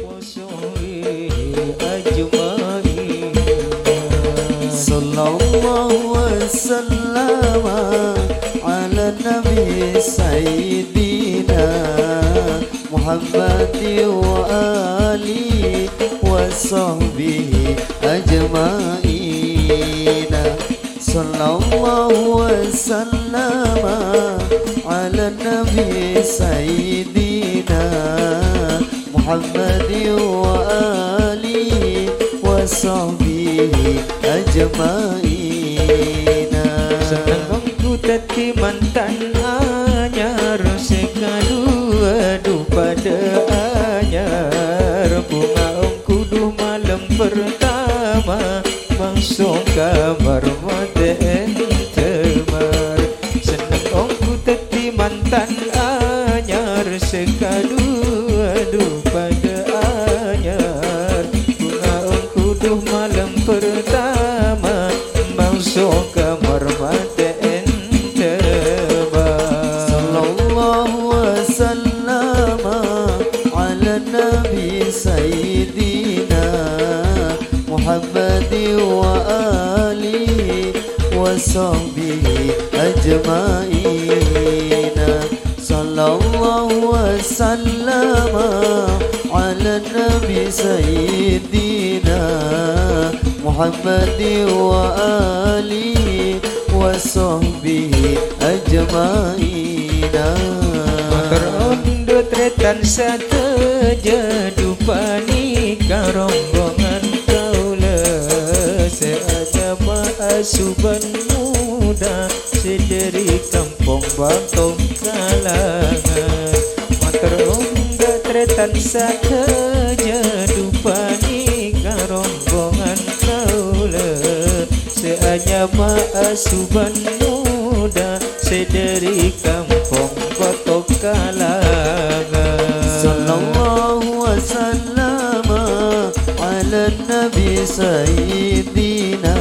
وصحبه أجمعين. صلى الله وسلم على النبي سيدنا محمد وآله وصحبه أجمعين. صلى الله وسلم على النبي سيدنا محمد وآله وصحبه أجمعين. Senang ku teti mantan anyar, sekadu pada anyar. Bunga kudu malam pertama, masuk kamar mata entemar. Senang ku teti mantan anyar, sekadu pada anyar. Bunga kudu malam pertama, masuk kamar mata entemar. Sallallahu wasallam ala nabi sayyidina Muhammad wa alihi wa sahbihi ajma'in. Sallallahu wasallam ala nabi sayyidina Muhammad wa alihi wa sahbihi ajma'ina. Makarondot tretan sateja dupani karombongan kaula, seajaba asuban muda sederi kampung Bantong Kalangan. Makarondot tretan sateja dupani karombongan kaula, seajaba asuban muda sederi kampung Bantong Kalangan. Sallallahu wasallam ala nabi sayyidina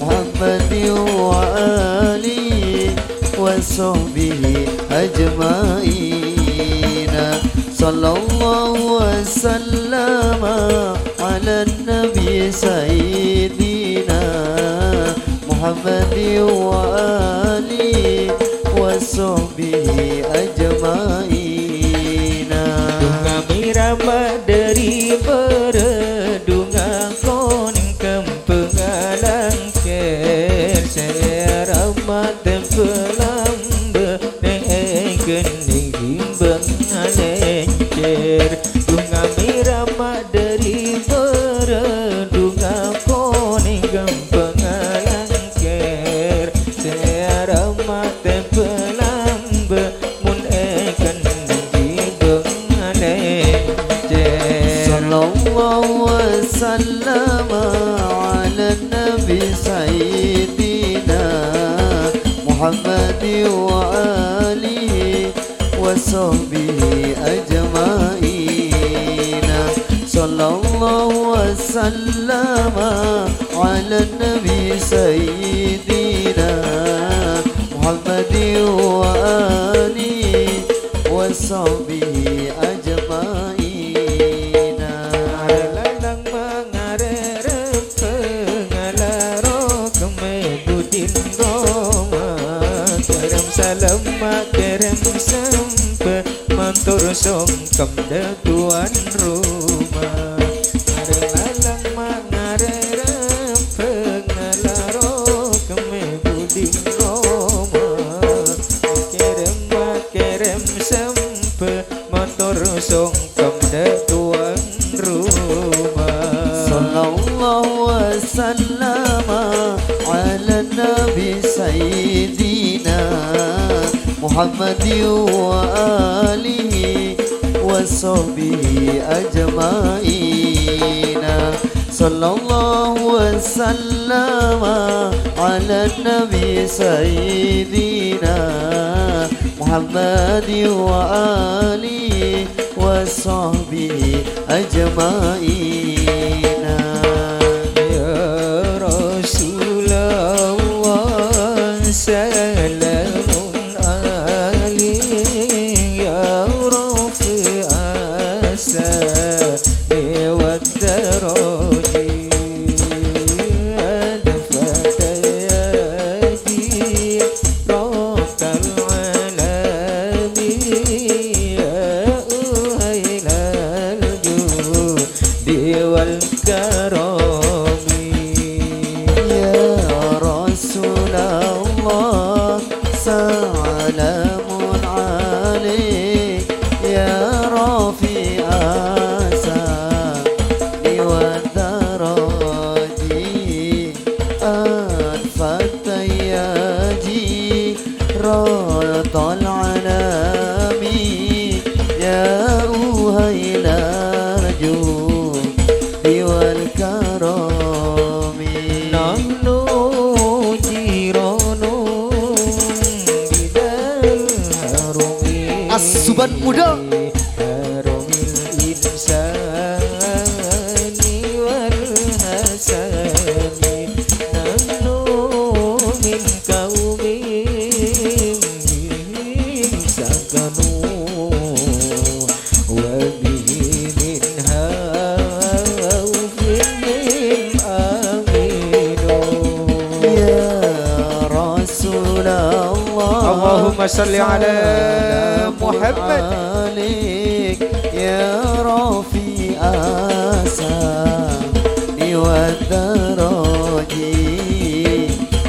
Muhammad wa alihi wa sahbihi ajma'in. Sallallahu wasallam ala nabi sayyidina Muhammad wa alihi wa sahbihi ajma'in. Dunga mirama dari berdunga koning kempengalang ker, saya ramah tempelam beneken himbang alencer. Dunga mirama dari berdunga koning kempengalang ker, saya ramah tempelam beneken himbang alencer. Sallallahu wasallam ala nabi sayyidina Muhammad wa alihi wa sahbihi ajma'in. Sallallahu wasallam ala nabi sayyidina Muhammad wa alihi wa sahbihi ajma'in. Lalang mengarep pengalaro kemebudin Roma, kerem salam kerem sampe mantur songkem de tuan rumah. Lalang mengarep pengalaro kemebudin Roma, kerem sampe mantur songkem de tuan rumah. Sallallahu wasallam ala nabi sayyidina Muhammad wa alihi wa sahbihi ajma'in. Sallallahu wasallam ala nabi sayyidina Muhammad wa alihi wa sahbihi ajma'in. Ya Rasulullah salamun alaihi ya Rafi asal والدرج الفتياجي رب العالمين يا أهيل الجود والكرم يا رسول الله سلام عليك يا رفيع السعي والدرج أنفت ياجي رط العنام يا أهيل الجود والكرم نحن جيران بدار الهرم Asuban muda هرم الإنسان والحسن نحن من قوم سكنوا وبه منها يا رسول الله اللهم صل على محمد عليك يا رفيع السعي والدرج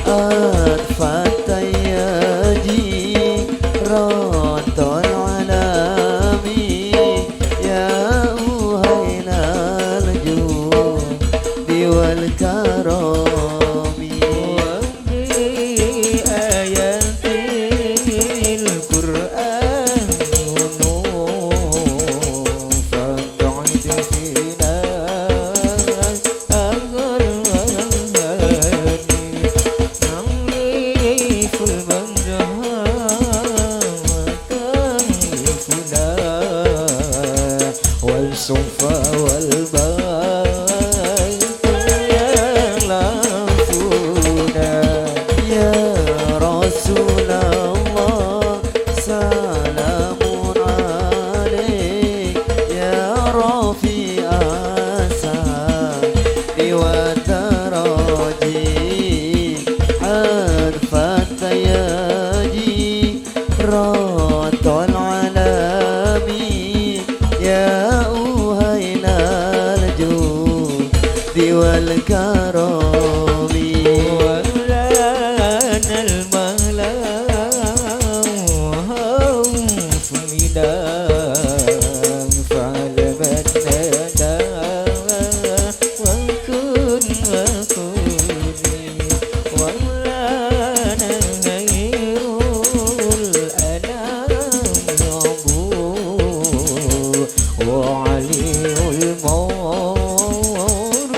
أنفت ياجي رد العلام يا أهيل الجود والكرم آيات القرآن فقعد فينا نمليف المنجها والصفا والبيت يلافونا يا رسول الله سلام عليك يا رفيع السعي والدرج حرفت ياجي رد العلام يا أهيل الجود والكرم ولنا الملا فمنا فعل بدنا وكن وكوني ولنا غير الأنام أبو وعلي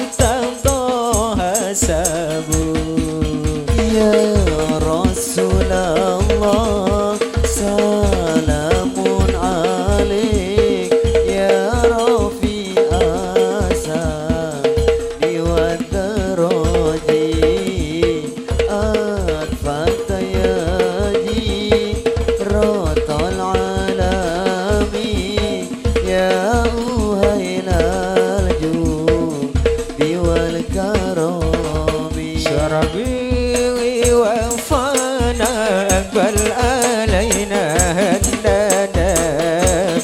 المرتضى حسبه يا رسول الله سلام عليك يا رفيع السعي والدرج أنفت ياجي رط العالم يا أهيل الجود والكرم شربي وفانا أقبل علينا هدنا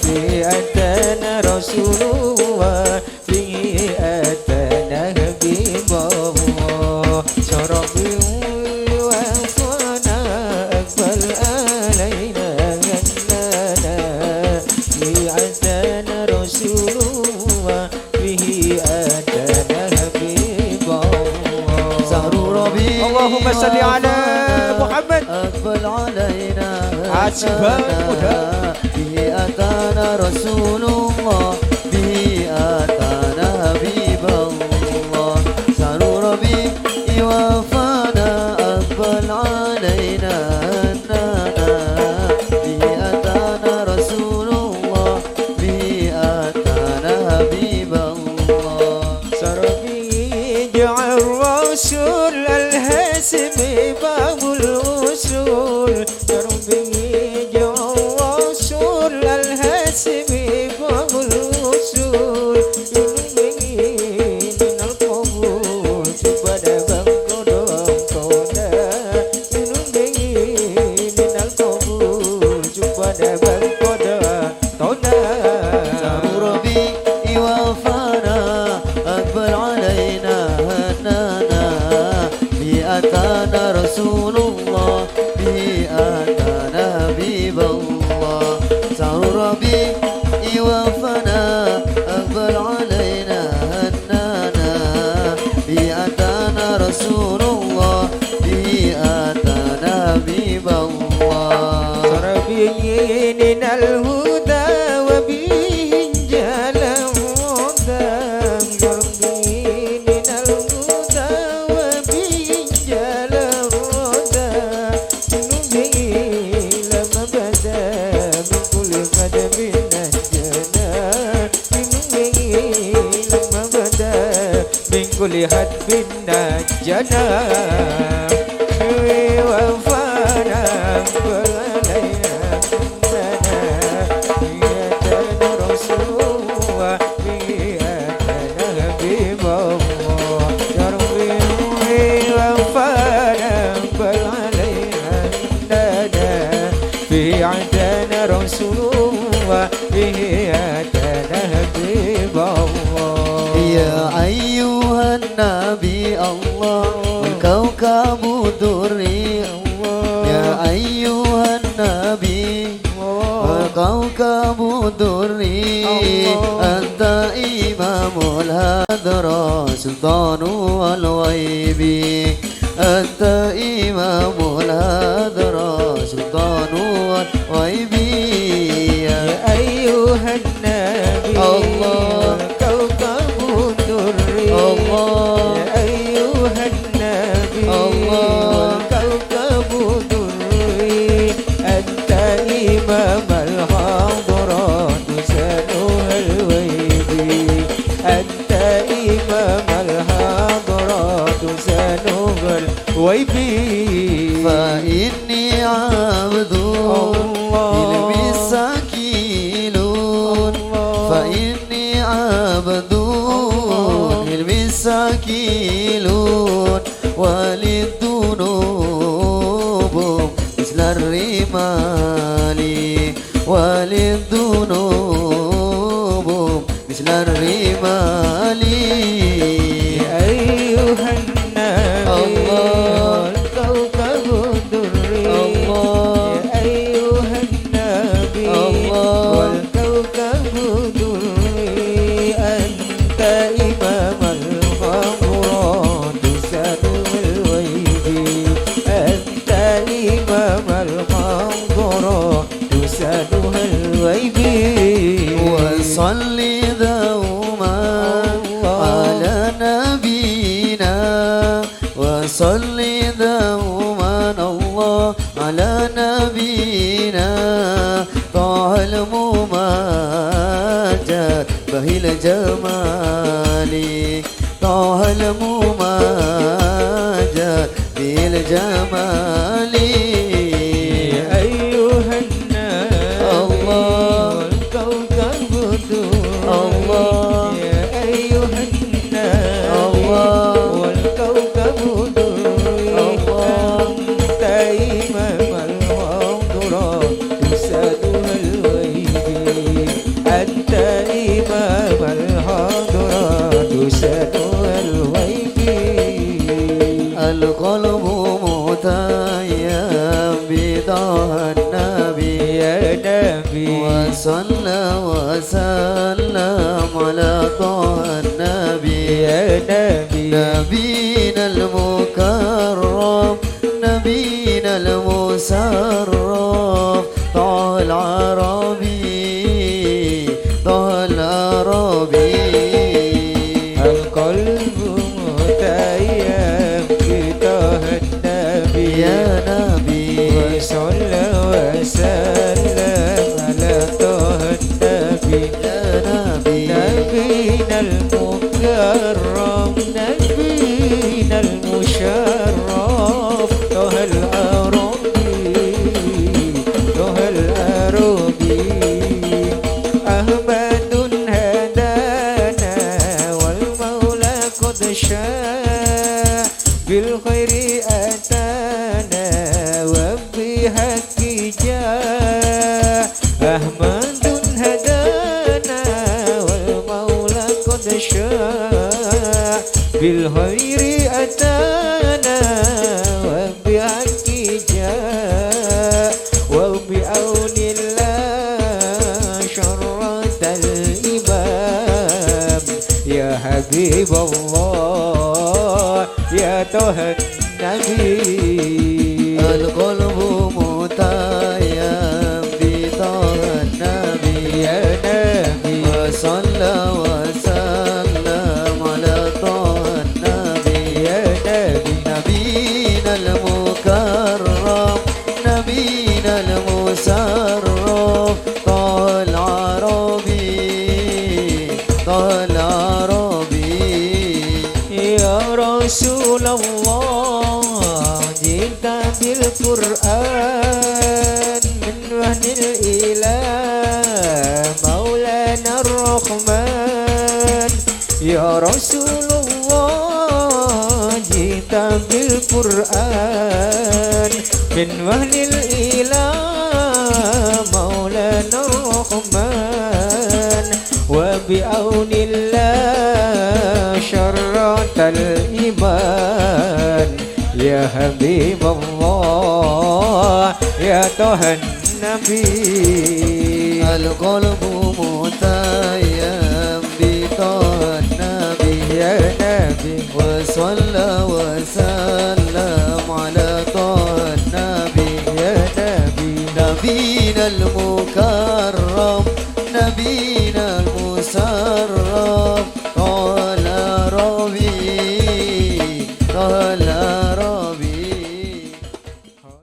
بأتنا رسول الله بأتنا حبيب الله شربي وفانا أقبل علينا هدنا بأتنا رسول الله بأتنا حبيب الله شهر ربيع اللهم صل على محمد أقبل علينا عاتبا مدى به أتانا رسول الله به أتانا حبيب الله شهر ربيع وفانا أقبل علينا به أتانا رسول الله به أتانا حبيب الله سربي جعل الرسول الهاسم باب الأصول سربي جعل الرسول الهاسم باب كلهت بنا الجنة وفانا علينا بيتنا رسول بيتنا حبيب الله يا ربي وفانا علينا بيتنا رسول بيتنا حبيب الله يا أيها النبي الله والكوكب الدري يا أيها النبي والكوكب الدري أنت إمام الهدرة سلطان الغيب أنت إمام الهدرة سلطان الغيب يا أيها النبي الله كوكب الدري الله يا أيها النبي الله كوكب الدري أنت إمام الحضرات سنوها الويبي أنت إمام الحضرات سنوها الويبي فإني عبد المساكين فإني عبد المساكين وللذنوب مثل الرمال وللذنوب مثل الرمال أيها النبي الله كوكب الدري الله يا أيها النبي الله والكوكب الدري أنت إمام الخمرات سنو الويب أنت إمام الخمرات سنو الويب وصلي دوما على نبينا وصلي دوما الله على نبينا طه الممجد بهي الجمال طه الممجد بهي الجمال أيها النبي الله والكوكب الدري الله يا أيها النبي الله والكوكب الدري الله أنت إمام الحضرات تسألها الويبي أنت إمام الحضرات تسألها الويبي القلب متيم بطه النبي يا نبي وصلى وسلم على طه النبي يا نبي نبينا المكرم نبينا المسرف طه العربي طه العربي القلب متيم بطه النبي يا نبي وصلى وسلم على طه النبي يا نبي نبينا المكرم نبينا المشرف طه العربي طه العربي أحمد هدانا والمولى قد شاء بالخير أتانا وبحق جاء أحمد هدانا والمولى قد شاء بالخير أتانا وبحق جاء وبعون الله شرط الإمام يا حبيب الله يا طه النبي القلب متيم بطه النبي يا نبي وصلى وسلم على طه النبي يا نبي نبينا المكرم نبينا المسرف طه العربي طه العربي Rasulullah jika bil Quran min wahnil ilah Maulana Rahman Ya Rasulullah jika bil Quran min wahnil ilah Maulana Rahman wa bi'aunillah syarratal iman ya Habibullah ya Tuhan Nabi Al-qalbu mutayyam bi ta'an Nabi ya Nabi wa salla wa sallam ala ta'an Nabi ya Nabi نبينا المكرم نبينا المسرف طال ربي طال